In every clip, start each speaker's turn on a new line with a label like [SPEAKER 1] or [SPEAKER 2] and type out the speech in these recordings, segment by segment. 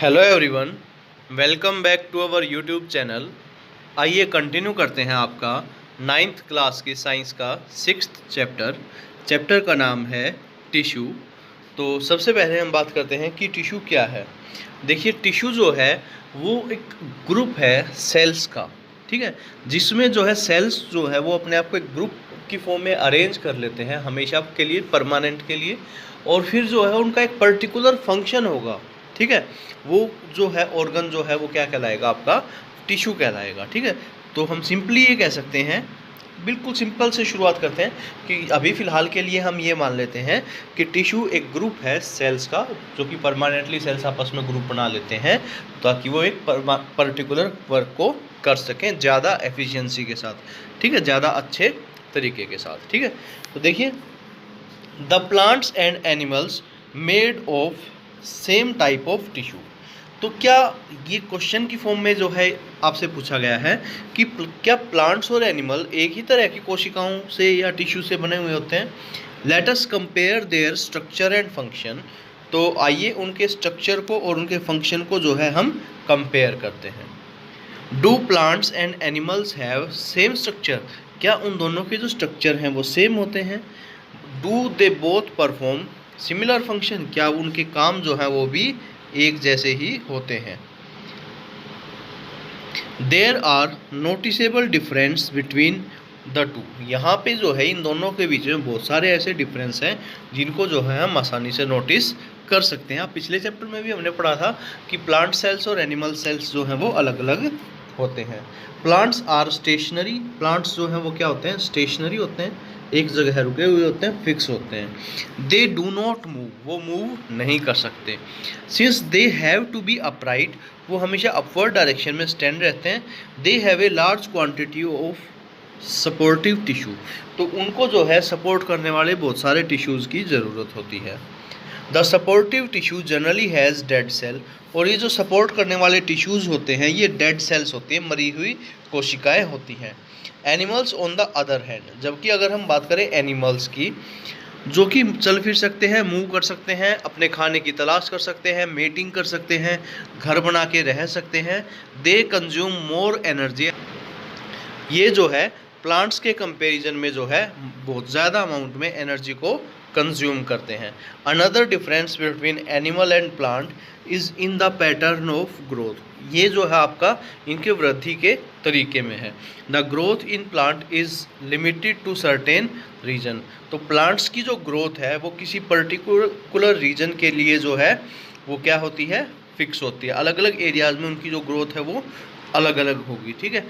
[SPEAKER 1] Hello everyone, welcome back to our YouTube channel. आइए continue करते हैं आपका नाइन्थ क्लास की साइंस का सिक्स्थ चैप्टर का नाम है टिश्यू। तो सबसे पहले हम बात करते हैं कि टिश्यू क्या है। देखिए, टिश्यू जो है वो एक ग्रुप है सेल्स का, ठीक है, जिसमें जो है सेल्स जो है वो अपने आप को एक ग्रुप की फॉर्म में अरेंज कर लेते हैं हमेशा के लिए, परमानेंट के लिए। और फिर जो है उनका एक पर्टिकुलर फंक्शन होगा, ठीक है। वो जो है ऑर्गन जो है वो क्या कहलाएगा, आपका टिश्यू कहलाएगा, ठीक है। तो हम सिंपली ये कह सकते हैं, बिल्कुल सिंपल से शुरुआत करते हैं कि अभी फ़िलहाल के लिए हम ये मान लेते हैं कि टिश्यू एक ग्रुप है सेल्स का, जो कि परमानेंटली सेल्स आपस में ग्रुप बना लेते हैं ताकि वो एक पर्टिकुलर वर्क को कर सकें ज़्यादा एफिशिएंसी के साथ, ठीक है, ज़्यादा अच्छे तरीके के साथ, ठीक है। तो देखिए, the plants and animals made of same type of tissue. तो क्या ये क्वेश्चन की फॉर्म में जो है आपसे पूछा गया है कि क्या प्लांट्स और एनिमल एक ही तरह की कोशिकाओं से या टिश्यू से बने हुए होते हैं। Let us compare there structure and function. तो आइए उनके स्ट्रक्चर को और उनके फंक्शन को जो है हम कंपेयर करते हैं। Do plants and animals have same structure. क्या उन दोनों के जो स्ट्रक्चर हैं वो सेम होते हैं। Do they both perform similar function. क्या उनके काम जो है वो भी एक जैसे ही होते हैं। There are noticeable difference between the two. यहाँ पे जो है इन दोनों के बीच में बहुत सारे ऐसे डिफरेंस हैं जिनको जो है हम आसानी से नोटिस कर सकते हैं। पिछले चैप्टर में भी हमने पढ़ा था कि प्लांट सेल्स और एनिमल सेल्स जो हैं वो अलग अलग होते हैं। Plants are stationary. प्लांट्स जो हैं वो क्या होते हैं, स्टेशनरी होते हैं, एक जगह रुके हुए होते हैं, फिक्स होते हैं। दे डू नॉट मूव, वो मूव नहीं कर सकते। Since they have to be upright, वो हमेशा अपवर्ड डायरेक्शन में स्टैंड रहते हैं। They have a large quantity of supportive tissue, तो उनको जो है सपोर्ट करने वाले बहुत सारे टिश्यूज़ की ज़रूरत होती है। The supportive tissue generally has dead cell. और ये जो सपोर्ट करने वाले टिश्यूज़ होते हैं ये डेड सेल्स होती हैं, मरी हुई कोशिकाएं होती हैं। Animals on the other hand, जबकि अगर हम बात करें एनिमल्स की, जो कि चल फिर सकते हैं, मूव कर सकते हैं, अपने खाने की तलाश कर सकते हैं, मेटिंग कर सकते हैं, घर बना के रह सकते हैं। They consume more energy. ये जो है प्लांट्स के कंपैरिजन में जो है बहुत ज़्यादा अमाउंट में एनर्जी को कंज्यूम करते हैं। Another difference between animal and plant is in the pattern of growth. ये जो है आपका इनके वृद्धि के तरीके में है। The growth in plant is limited to certain region. तो प्लांट्स की जो ग्रोथ है वो किसी पर्टिकुलर रीजन के लिए जो है वो क्या होती है, फिक्स होती है। अलग अलग एरियाज़ में उनकी जो ग्रोथ है वो अलग अलग होगी, ठीक है।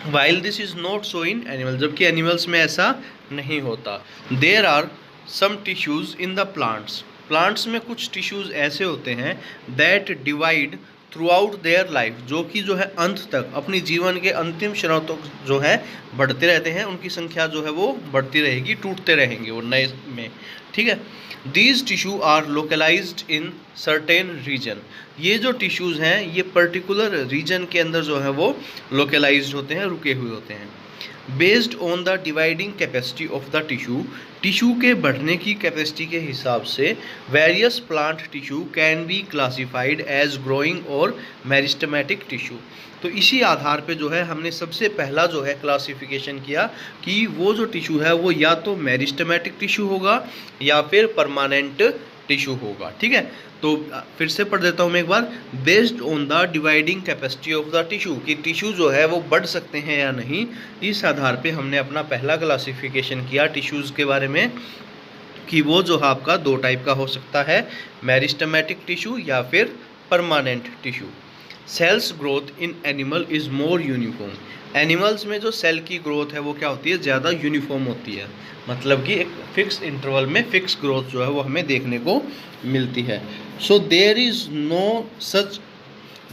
[SPEAKER 1] While this is not so in animal, जबकि एनिमल्स में ऐसा नहीं होता। There are some tissues in the plants. Plants में कुछ टिश्यूज़ ऐसे होते हैं that divide throughout their life, जो कि जो है अंत तक, अपनी जीवन के अंतिम क्षणों तक जो है बढ़ते रहते हैं। उनकी संख्या जो है वो बढ़ती रहेगी, टूटते रहेंगे वो नए में, ठीक है। These tissue are localised in certain region. ये जो टिश्यूज़ हैं ये पर्टिकुलर रीजन के अंदर जो है वो लोकलाइज्ड होते हैं, रुके हुए होते हैं। Based on the dividing capacity of the tissue, tissue के बढ़ने की कैपेसिटी के हिसाब से various plant tissue can be classified as growing और मेरिस्टेमेटिक टिश्यू। तो इसी आधार पे जो है हमने सबसे पहला जो है क्लासिफिकेशन किया कि वो जो टिश्यू है वो या तो मेरिस्टेमेटिक टिश्यू होगा या फिर परमानेंट टिश्यू होगा, ठीक है। तो फिर से पढ़ देता हूँ मैं एक बार। Based on the dividing capacity of the tissue, कि टिश्यू जो है वो बढ़ सकते हैं या नहीं, इस आधार पे हमने अपना पहला क्लासिफिकेशन किया टिश्यूज़ के बारे में कि वो जो है आपका दो टाइप का हो सकता है, मेरिस्टेमेटिक टिश्यू या फिर permanent tissue. Cells growth in animal is more uniform. Animals में जो सेल की ग्रोथ है वो क्या होती है, ज़्यादा यूनिफॉर्म होती है, मतलब कि एक फिक्स इंटरवल में फिक्स ग्रोथ जो है वो हमें देखने को मिलती है। So there is no such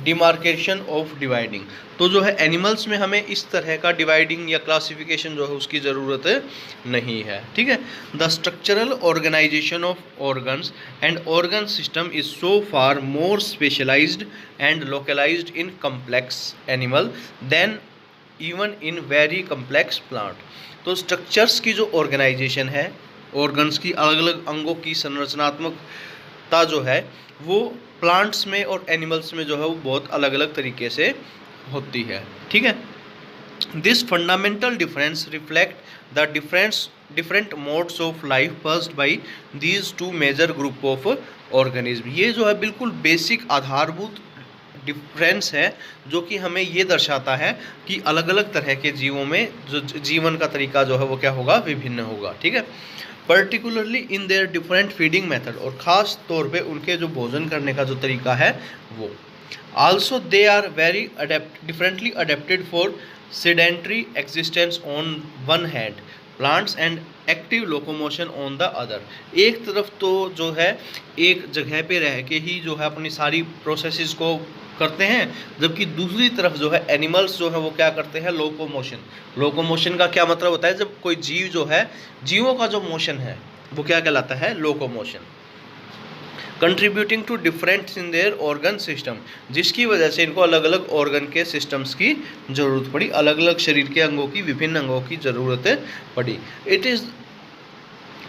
[SPEAKER 1] demarcation of dividing. तो जो है एनिमल्स में हमें इस तरह का डिवाइडिंग या क्लासिफिकेशन जो है उसकी ज़रूरत नहीं है, ठीक है। The structural organisation of organs and organ system is so far more specialised and localised in complex animal than even in very complex plant. तो स्ट्रक्चर्स की जो ऑर्गेनाइजेशन है, ऑर्गन्स की अलग अलग अंगों की संरचनात्मक ता जो है वो प्लांट्स में और एनिमल्स में जो है वो बहुत अलग अलग तरीके से होती है। ठीक है, this fundamental difference reflect the different modes of life pursued by these two major group of organism. ये जो है बिल्कुल बेसिक आधारभूत डिफरेंस है जो कि हमें ये दर्शाता है कि अलग अलग तरह के जीवों में जो जीवन का तरीका जो है वो क्या होगा, विभिन्न होगा। ठीक है, particularly in their different feeding method, और ख़ास तौर पे उनके जो भोजन करने का जो तरीका है वो। Also they are very differently adapted for sedentary existence on one hand, plants and active locomotion on the other. एक तरफ तो जो है एक जगह पे रह के ही जो है अपनी सारी प्रोसेसेस को करते हैं, जबकि दूसरी तरफ जो है एनिमल्स जो है वो क्या करते हैं, लोकोमोशन। लोकोमोशन का क्या मतलब होता है, जब कोई जीव जो है, जीवों का जो मोशन है वो क्या कहलाता है, locomotion. Contributing to different in their organ system, जिसकी वजह से इनको अलग अलग ऑर्गन के सिस्टम्स की ज़रूरत पड़ी, अलग अलग शरीर के अंगों की, विभिन्न अंगों की ज़रूरत पड़ी। It is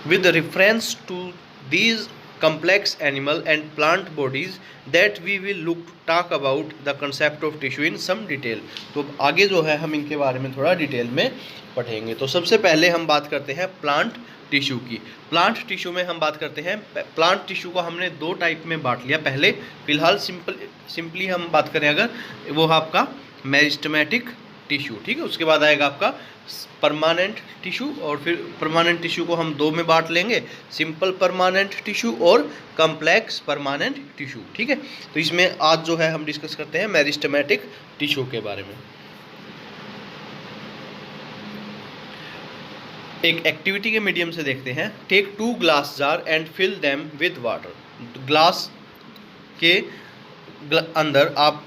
[SPEAKER 1] with reference to these complex animal and plant bodies that we will look to talk about the concept of tissue in some detail। तो आगे जो है हम इनके बारे में थोड़ा डिटेल में पढ़ेंगे। तो सबसे पहले हम बात करते हैं प्लांट टिश्यू की। प्लांट टिश्यू में हम बात करते हैं, प्लांट टिश्यू को हमने दो टाइप में बांट लिया। पहले फिलहाल सिंपली हम बात करें अगर, वो है आपका मेरिस्टेमेटिक टिश्यू। ठीक है, उसके बाद आएगा आपका परमानेंट टिश्यू, और फिर परमानेंट टिश्यू को हम दो में बांट लेंगे, सिंपल परमानेंट टिश्यू और कम्प्लेक्स परमानेंट टिश्यू। ठीक है, तो इसमें आज जो है हम डिस्कस करते हैं मेरिस्टेमेटिक टिश्यू के बारे में। एक एक्टिविटी के मीडियम से देखते हैं। Take 2 glass jar and fill them with water. Glass के अंदर आप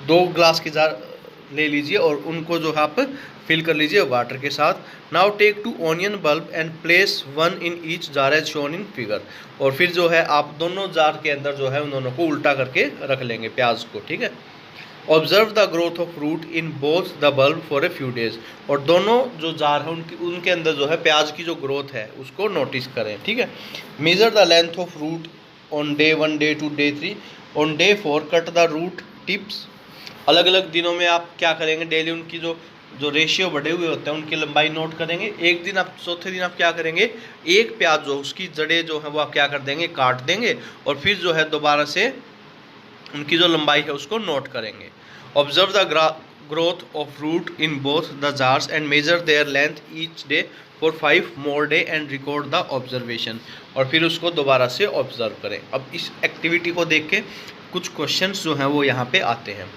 [SPEAKER 1] 2 ग्लास के जार ले लीजिए और उनको जो है आप फिल कर लीजिए वाटर के साथ। Now take 2 onion bulb and place 1 in each jar as shown in figure. और फिर जो है आप दोनों जार के अंदर जो है उन दोनों को उल्टा करके रख लेंगे, प्याज को। ठीक है, observe the growth of root in both the bulb for a few days. और दोनों जो जार है उनके अंदर जो है प्याज की जो ग्रोथ है उसको नोटिस करें। ठीक है, measure the length of root on day 1, day 2, day 3। On day 4 cut the root tips. अलग अलग दिनों में आप क्या करेंगे, डेली उनकी जो रेशियो बढ़े हुए होते हैं उनकी लंबाई नोट करेंगे। एक दिन आप, चौथे दिन आप क्या करेंगे, एक प्याज जो उसकी जड़ें जो है वो आप क्या कर देंगे, काट देंगे, और फिर जो है दोबारा से उनकी जो लंबाई है उसको नोट करेंगे। Observe the growth of root in both the jars and measure their length each day for 5 more day and record the observation. और फिर उसको दोबारा से ऑब्जर्व करें। अब इस एक्टिविटी को देख के कुछ क्वेश्चंस जो हैं वो यहाँ पे आते हैं।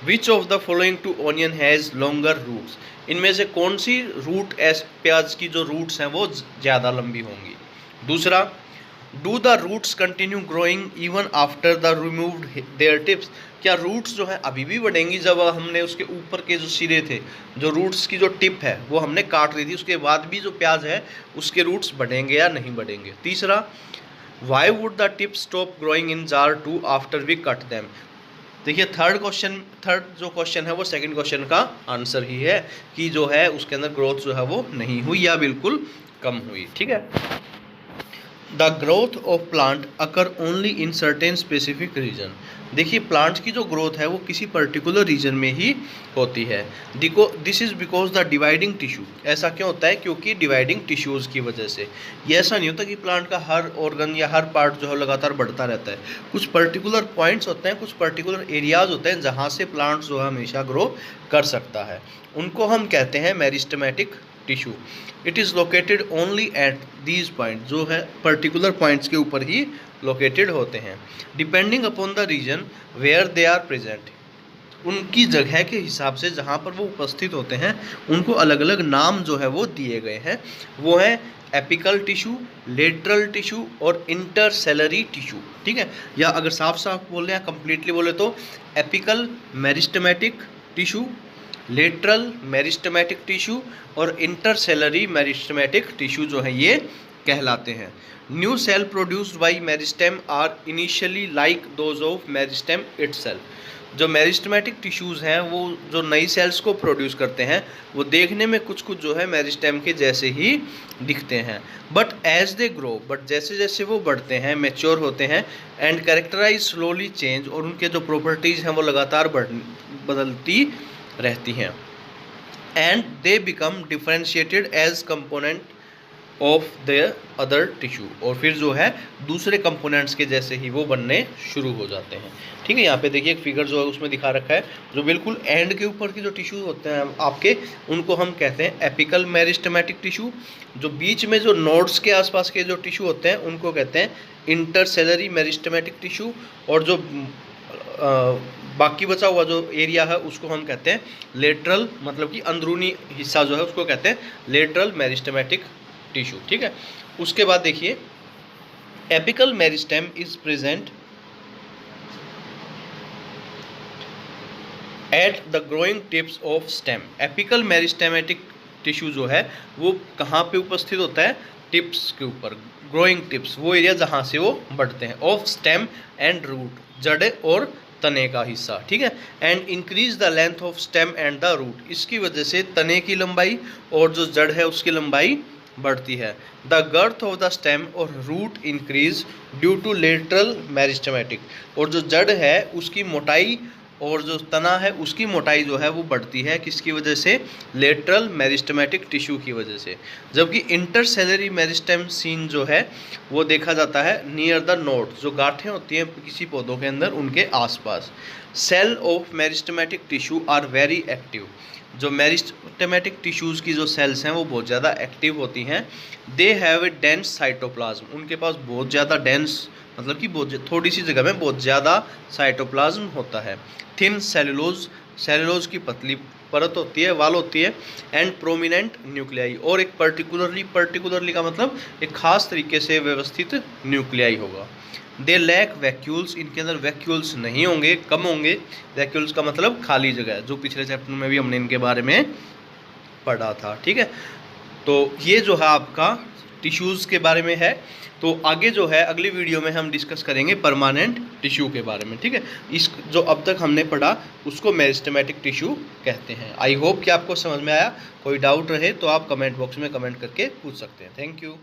[SPEAKER 1] Which of the following two onion has longer roots. इनमें से कौन सी रूट, प्याज की जो रूट्स हैं वो ज़्यादा लंबी होंगी। दूसरा, do the roots continue growing even after the removed their tips. क्या रूट्स जो है अभी भी बढ़ेंगी जब हमने उसके ऊपर के जो सिरे थे, जो रूट्स की जो टिप है वो हमने काट दी थी, उसके बाद भी जो प्याज है उसके रूट्स बढ़ेंगे या नहीं बढ़ेंगे। तीसरा, why would the tip stop growing in jar 2 after we cut them. देखिए थर्ड जो क्वेश्चन है वो सेकंड क्वेश्चन का आंसर ही है कि जो है उसके अंदर ग्रोथ जो है वो नहीं हुई या बिल्कुल कम हुई। ठीक है, the growth of plant occur only in certain specific region. देखिए प्लांट की जो ग्रोथ है वो किसी पर्टिकुलर रीजन में ही होती है। This is because the dividing tissue. ऐसा क्यों होता है, क्योंकि डिवाइडिंग टिश्यूज़ की वजह से। ये ऐसा नहीं होता कि प्लांट का हर ऑर्गन या हर पार्ट जो है लगातार बढ़ता रहता है। कुछ पर्टिकुलर पॉइंट्स होते हैं, कुछ पर्टिकुलर एरियाज होते हैं जहाँ से प्लांट जो है हमेशा ग्रो कर सकता है, उनको हम कहते हैं meristematic tissue. It is located only at these point, जो है पर्टिकुलर पॉइंट्स के ऊपर ही लोकेटेड होते हैं। Depending upon the region where they are present, उनकी जगह के हिसाब से जहाँ पर वो उपस्थित होते हैं उनको अलग अलग नाम जो है वो दिए गए हैं। वो है एपिकल टिश्यू, लेटरल टिश्यू और इंटरसेलरी टिश्यू। ठीक है, या अगर साफ साफ बोले या कंप्लीटली बोले तो apical meristematic tissue, lateral meristematic tissue और इंटरसेलरी मेरिस्टेमेटिक टिश्यू जो है ये कहलाते हैं। New cell produced by meristem are initially like those of meristem itself. जो मेरिस्टेमेटिक टिश्यूज़ हैं वो जो नई सेल्स को प्रोड्यूस करते हैं वो देखने में कुछ कुछ जो है मेरिस्टेम के जैसे ही दिखते हैं, but as they grow, but जैसे जैसे वो बढ़ते हैं, मैच्योर होते हैं, एंड कैरेक्टराइज स्लोली चेंज, और उनके जो प्रॉपर्टीज़ हैं वो लगातार बदलती रहती हैं, and they become differentiated as component of the other tissue, और फिर जो है दूसरे कंपोनेंट्स के जैसे ही वो बनने शुरू हो जाते हैं। ठीक है, यहाँ पे देखिए एक फिगर जो है उसमें दिखा रखा है, जो बिल्कुल एंड के ऊपर की जो टिश्यू होते हैं आपके, उनको हम कहते हैं एपिकल मेरिस्टेमेटिक टिश्यू। जो बीच में जो नोड्स के आसपास के जो टिश्यू होते हैं उनको कहते हैं इंटरसेलरी मेरिस्टेमेटिक टिश्यू, और जो बाकी बचा हुआ जो एरिया है उसको हम कहते हैं लेटरल, मतलब कि अंदरूनी हिस्सा जो है उसको कहते हैं लेटरल मेरिस्टेमेटिक टिश्यू। ठीक है, उसके बाद देखिए apical meristem is present at the growing tips of stem. Apical meristematic tissue जो है वो कहाँ पे उपस्थित होता है? टिप्स के ऊपर, ग्रोइंग टिप्स, वो एरिया जहाँ से वो बढ़ते हैं, ऑफ स्टेम एंड रूट, जड़ और तने का हिस्सा। ठीक है, and increase the length of stem and the root, इसकी वजह से तने की लंबाई और जो जड़ है उसकी लंबाई बढ़ती है। The girth of the stem और root increase due to lateral meristematic, और जो जड़ है उसकी मोटाई और जो तना है उसकी मोटाई जो है वो बढ़ती है, किसकी वजह से? लेटरल मेरिस्टेमेटिक टिश्यू की वजह से। जबकि इंटरसेलरी मेरिस्टेम सीन जो है वो देखा जाता है नियर द नोड, जो गांठें होती हैं किसी पौधों के अंदर उनके आसपास। Cell of meristematic tissue are very active, जो मेरिस्टेमेटिक टिश्यूज़ की जो सेल्स हैं वो बहुत ज़्यादा एक्टिव होती हैं। They have A dense cytoplasm, उनके पास बहुत ज़्यादा डेंस, मतलब कि बहुत थोड़ी सी जगह में बहुत ज़्यादा साइटोप्लाज्म होता है। थिन सेलुलोज, सेलुलोज की पतली परत होती है, वाल होती है, एंड प्रोमिनेंट न्यूक्लियाई, और एक पर्टिकुलरली का मतलब एक खास तरीके से व्यवस्थित न्यूक्लियाई होगा। दे लैक वैक्यूल्स, इनके अंदर वैक्यूल्स नहीं होंगे, कम होंगे। वैक्यूल्स का मतलब खाली जगह, जो पिछले चैप्टर में भी हमने इनके बारे में पढ़ा था। ठीक है, तो ये जो है आपका टिश्यूज़ के बारे में है। तो आगे जो है अगली वीडियो में हम डिस्कस करेंगे परमानेंट टिश्यू के बारे में। ठीक है, इस जो अब तक हमने पढ़ा उसको मेरिस्टेमेटिक टिश्यू कहते हैं। आई होप कि आपको समझ में आया। कोई डाउट रहे तो आप कमेंट बॉक्स में कमेंट करके पूछ सकते हैं। Thank you.